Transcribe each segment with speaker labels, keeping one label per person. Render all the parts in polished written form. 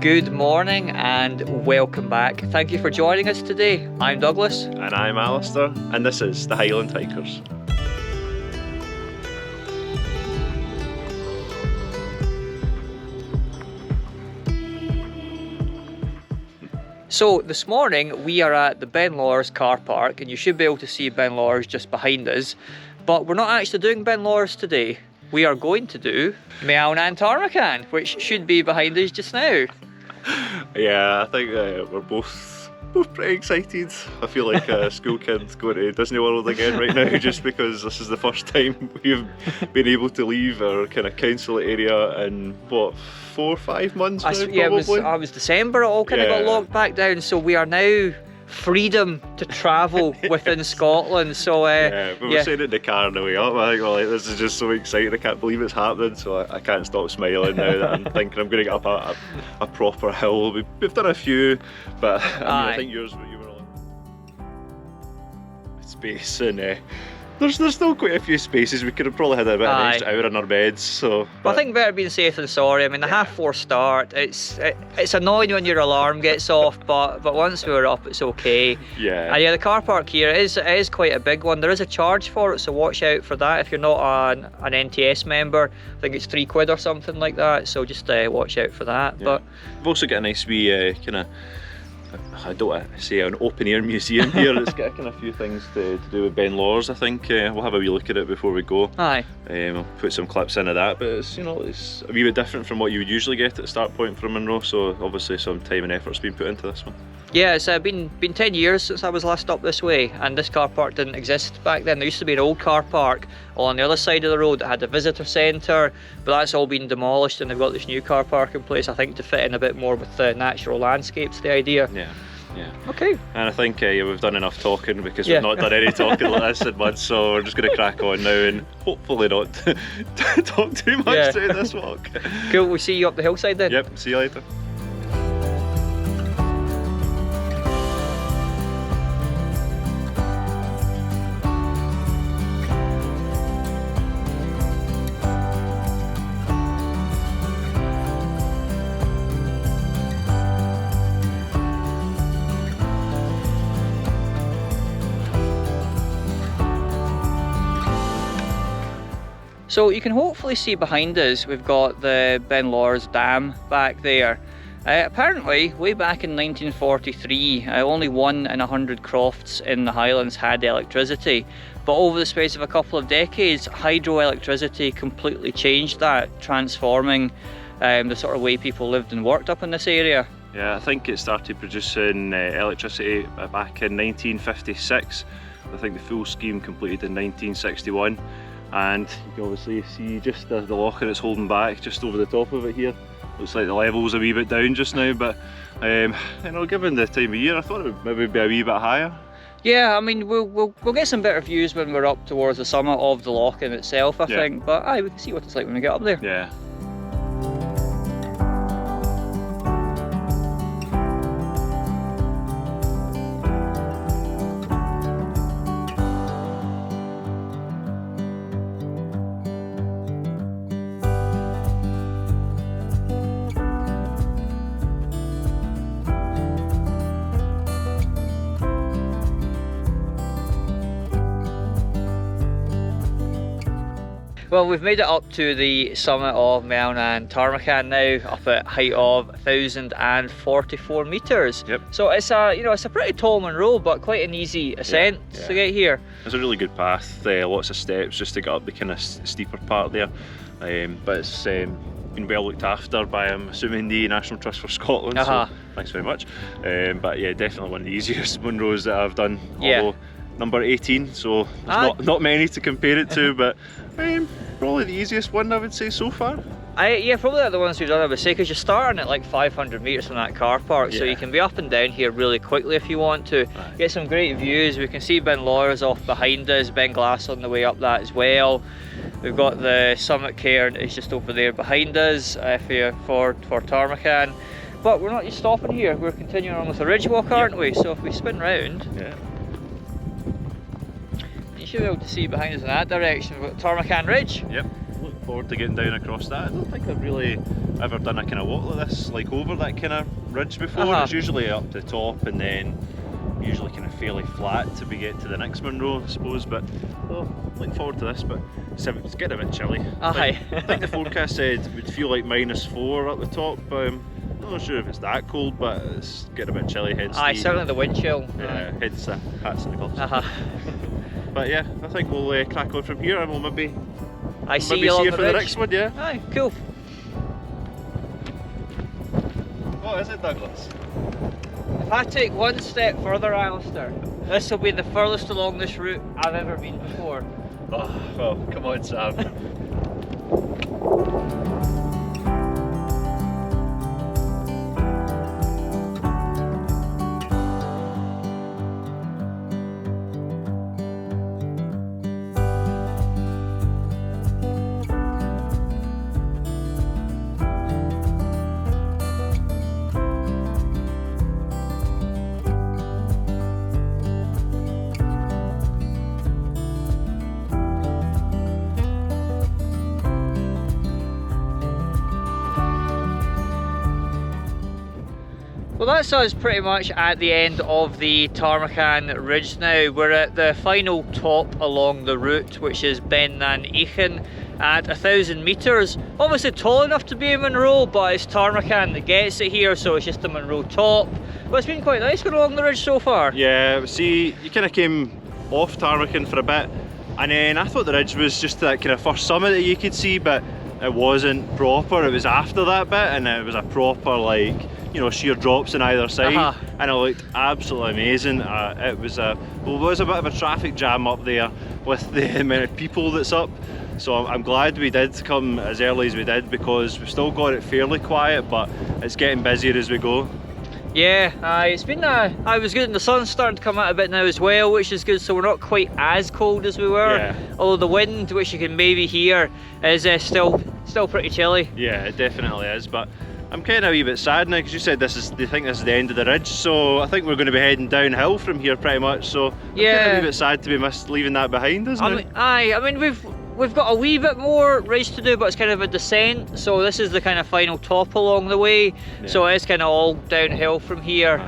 Speaker 1: Good morning and welcome back. Thank you for joining us today. I'm Douglas.
Speaker 2: And I'm Alistair, and this is the Highland Hikers.
Speaker 1: So this morning we are at the Ben Lawers car park, and you should be able to see Ben Lawers just behind us. But we're not actually doing Ben Lawers today. We are going to do Meall Nan Tarmachan, which should be behind us just now.
Speaker 2: Yeah, I think we're both pretty excited. I feel like a school kid going to Disney World again right now, just because this is the first time we've been able to leave our kind of council area in, what, 4 or 5 months now,
Speaker 1: Yeah, it was December, it all kind of got locked back down, so we are now freedom to travel within Scotland. So
Speaker 2: we were saying it in the car on the way up. I think we're like, this is just so exciting, I can't believe it's happening, so I can't stop smiling now that I'm thinking I'm going to get up a proper hill. We've done a few, but I think yours, you were on space, and there's still quite a few spaces. We could have probably had a bit of an extra hour in our beds. So,
Speaker 1: but I think better being safe than sorry. I mean, the 4:30 start, it's annoying when your alarm gets off, but once we were up, it's okay.
Speaker 2: Yeah.
Speaker 1: And yeah, the car park here is quite a big one. There is a charge for it, so watch out for that. If you're not an NTS member, I think it's £3 or something like that. So just watch out for that.
Speaker 2: Yeah.
Speaker 1: But
Speaker 2: we've also got a nice wee kind of, I don't want to say an open air museum here. It's got kind of a few things to do with Ben Lawers. I think we'll have a wee look at it before we go.
Speaker 1: Aye.
Speaker 2: I'll put some clips into that, but it's it's a wee bit different from what you would usually get at the start point from Munro. So obviously some time and effort's been put into this one. Yeah,
Speaker 1: it's been 10 years since I was last up this way, and this car park didn't exist back then. There used to be an old car park on the other side of the road that had a visitor centre, but that's all been demolished, and they've got this new car park in place, I think, to fit in a bit more with the natural landscapes, the idea.
Speaker 2: Yeah.
Speaker 1: Okay.
Speaker 2: And I think we've done enough talking, because we've not done any talking like this in months, so we're just going to crack on now and hopefully not talk too much through this walk.
Speaker 1: Cool, we'll see you up the hillside then.
Speaker 2: Yep, see you later.
Speaker 1: So you can hopefully see behind us, we've got the Ben Lawers Dam back there. Apparently, way back in 1943, only 1 in 100 crofts in the Highlands had electricity. But over the space of a couple of decades, hydroelectricity completely changed that, transforming the sort of way people lived and worked up in this area.
Speaker 2: Yeah, I think it started producing electricity back in 1956. I think the full scheme completed in 1961. And you can obviously see just the lock and it's holding back just over the top of it here. Looks like the level's a wee bit down just now, but given the time of year, I thought it would maybe be a wee bit higher.
Speaker 1: Yeah, I mean, we'll get some better views when we're up towards the summit of the lock in itself, I think, but we can see what it's like when we get up there.
Speaker 2: Yeah.
Speaker 1: Well, we've made it up to the summit of Meall Nan Tarmachan now, up at height of 1,044 metres.
Speaker 2: Yep.
Speaker 1: So it's a pretty tall Munro, but quite an easy ascent to get here.
Speaker 2: It's a really good path, lots of steps just to get up the kind of steeper part there. But it's been well looked after by, I'm assuming, the National Trust for Scotland. So thanks very much. But yeah, definitely one of the easiest Munros that I've done. Although number 18, so there's not many to compare it to, but probably the easiest one, I would say, so far.
Speaker 1: Yeah, probably the ones we've done, I would say, because you're starting at like 500 metres from that car park, so you can be up and down here really quickly if you want to. Get some great views. We can see Ben Lawers off behind us, Ben Glass on the way up that as well. We've got the summit cairn is just over there behind us for Tarmachan. But we're not just stopping here, we're continuing on with the ridge walk, aren't we? So if we spin round, you should be able to see behind us in that direction. We've got Tarmachan Ridge.
Speaker 2: Yep. forward to getting down across that. I don't think I've really ever done a kind of walk like this, like over that kind of ridge before. It's usually up the top and then usually kind of fairly flat till we get to the next Munro, I suppose. But looking forward to this. But it's getting a bit chilly. I think the forecast said it would feel like -4 at the top. I'm not sure if it's that cold, but it's getting a bit chilly. Hence
Speaker 1: certainly the wind chill.
Speaker 2: Hence the hats and the gloves. But yeah, I think we'll crack on from here and we'll maybe
Speaker 1: see
Speaker 2: you
Speaker 1: for
Speaker 2: the next one, yeah?
Speaker 1: Aye, cool.
Speaker 2: What is it, Douglas?
Speaker 1: If I take one step further, Alistair, this will be the furthest along this route I've ever been before.
Speaker 2: Oh, well, come on, Sam.
Speaker 1: Well, that's us pretty much at the end of the Tarmachan Ridge now. We're at the final top along the route, which is Beinn Nan Eachan at 1,000 metres. Obviously tall enough to be in Munro, but it's Tarmachan that gets it here, so it's just the Munro top. But it's been quite nice going along the ridge so far.
Speaker 2: Yeah, see, you kind of came off Tarmachan for a bit, and then I thought the ridge was just that kind of first summit that you could see, but it wasn't proper. It was after that bit, and it was a proper, like, you know, sheer drops on either side, and it looked absolutely amazing. It was there was a bit of a traffic jam up there with the amount of people that's up, so I'm glad we did come as early as we did, because we've still got it fairly quiet, but it's getting busier as we go.
Speaker 1: Yeah, it's been I was good, and the sun's starting to come out a bit now as well, which is good, so we're not quite as cold as we were.
Speaker 2: Yeah.
Speaker 1: Although the wind, which you can maybe hear, is still pretty chilly.
Speaker 2: Yeah, it definitely is, but I'm kind of a wee bit sad now, because you said they think this is the end of the ridge, so I think we're going to be heading downhill from here pretty much, so I'm kind of a wee bit sad to be leaving that behind us now.
Speaker 1: I mean we've got a wee bit more ridge to do, but it's kind of a descent, so this is the kind of final top along the way, so it's kind of all downhill from here.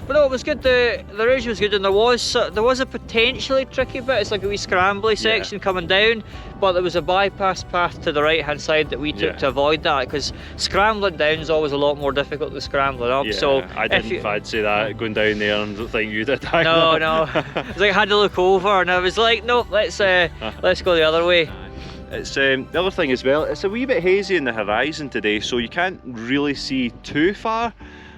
Speaker 1: But no, it was good. The ridge was good, and there was a potentially tricky bit. It's like a wee scrambly section coming down, but there was a bypass path to the right hand side that we took to avoid that, because scrambling down is always a lot more difficult than scrambling up. So
Speaker 2: I didn't fancy that going down there, and I don't think you did.
Speaker 1: No. It's like I had to look over, and I was like, no, let's go the other way.
Speaker 2: It's the other thing as well, it's a wee bit hazy in the horizon today, so you can't really see too far.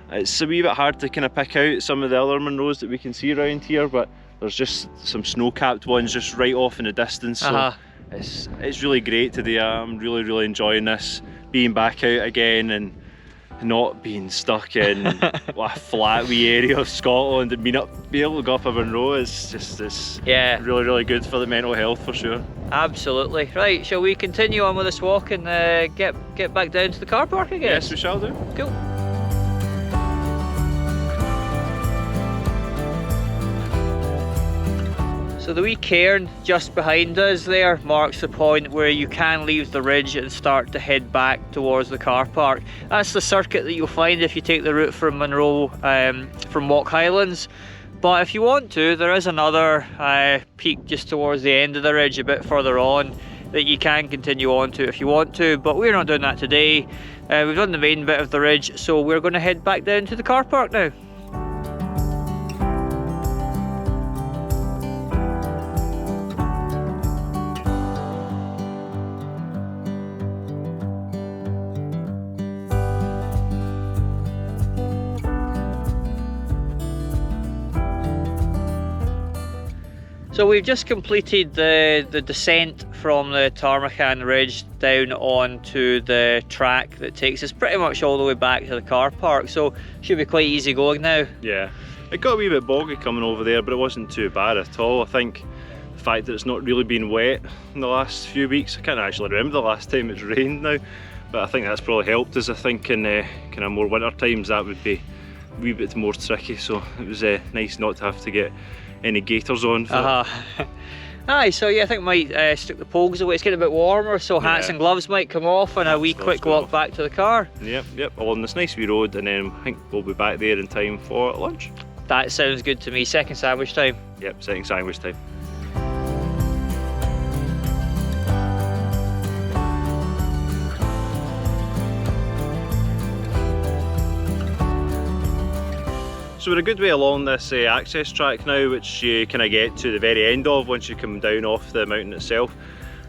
Speaker 2: It's a wee bit hard to kind of pick out some of the other Munros that we can see around here, but there's just some snow-capped ones just right off in the distance, so it's really great today. I'm really enjoying this, being back out again and not being stuck in a flat wee area of Scotland, and being able to go up a Munro is just really good for the mental health for sure.
Speaker 1: Absolutely. Right, shall we continue on with this walk and get back down to the car park again?
Speaker 2: Yes, we shall do.
Speaker 1: Cool. So the wee cairn just behind us there marks the point where you can leave the ridge and start to head back towards the car park. That's the circuit that you'll find if you take the route from Munro, from Walk Highlands. But if you want to, there is another peak just towards the end of the ridge a bit further on that you can continue on to if you want to, but we're not doing that today. We've done the main bit of the ridge, so we're going to head back down to the car park now. So we've just completed the descent from the Tarmachan Ridge down onto the track that takes us pretty much all the way back to the car park, so should be quite easy going now.
Speaker 2: Yeah, it got a wee bit boggy coming over there, but it wasn't too bad at all. I think the fact that it's not really been wet in the last few weeks, I can't actually remember the last time it's rained now, but I think that's probably helped us. I think in kind of more winter times that would be a wee bit more tricky, so it was nice not to have to get any gaiters on for
Speaker 1: Aye, so yeah, I think we might stick the poles away. It's getting a bit warmer, so hats and gloves might come off and a wee quick walk back to the car.
Speaker 2: Yep, along this nice wee road, and then I think we'll be back there in time for lunch.
Speaker 1: That sounds good to me. Second sandwich time.
Speaker 2: Yep, second sandwich time. So we're a good way along this access track now, which you kind of get to the very end of once you come down off the mountain itself.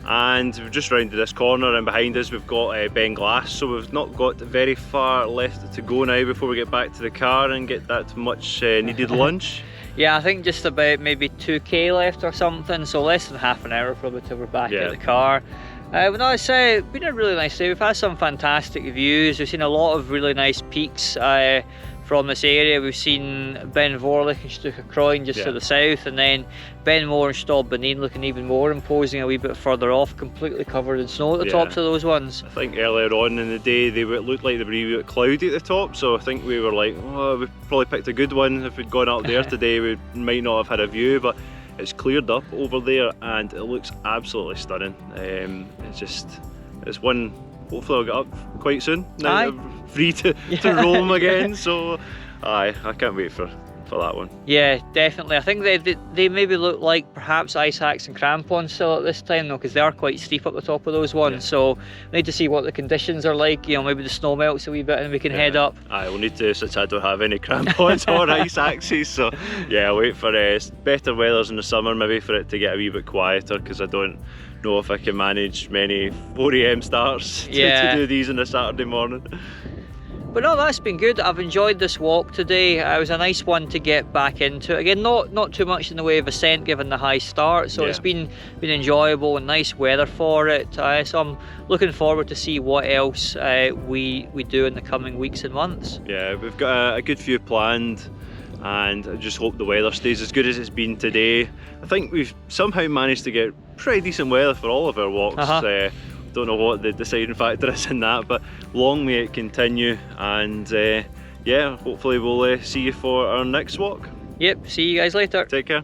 Speaker 2: And we've just rounded this corner, and behind us we've got Beinn Glass, so we've not got very far left to go now before we get back to the car and get that much needed lunch.
Speaker 1: Yeah, I think just about maybe 2k left or something, so less than half an hour probably till we're back at the car. But no, it's been a really nice day. We've had some fantastic views. We've seen a lot of really nice peaks from this area. We've seen Vorlich and Ben just to the south, and then Ben More and Beinn looking even more imposing a wee bit further off, completely covered in snow at the tops of those ones.
Speaker 2: I think earlier on in the day they looked like they were a wee bit cloudy at the top, so I think we were like, oh, we probably picked a good one. If we'd gone up there today we might not have had a view, but it's cleared up over there and it looks absolutely stunning. It's one, hopefully I'll get up quite soon now that I'm free to roam again, so I can't wait for that one. Yeah,
Speaker 1: definitely. I think they maybe look like perhaps ice hacks and crampons still at this time though, because they are quite steep up the top of those ones, so we need to see what the conditions are like. You know, maybe the snow melts a wee bit and we can head up.
Speaker 2: We'll need to, since I don't have any crampons or ice axes, so yeah, I'll wait for better weathers in the summer maybe for it to get a wee bit quieter, because I don't know if I can manage many 4 AM starts to do these on a Saturday morning.
Speaker 1: But no, that's been good. I've enjoyed this walk today. It was a nice one to get back into. Again, not too much in the way of ascent given the high start, so it's been enjoyable and nice weather for it. So I'm looking forward to see what else we do in the coming weeks and months. Yeah,
Speaker 2: we've got a good few planned, and I just hope the weather stays as good as it's been today. I think we've somehow managed to get pretty decent weather for all of our walks. Don't know what the deciding factor is in that, but long may it continue, and yeah, hopefully we'll see you for our next walk.
Speaker 1: Yep, see you guys later.
Speaker 2: Take care.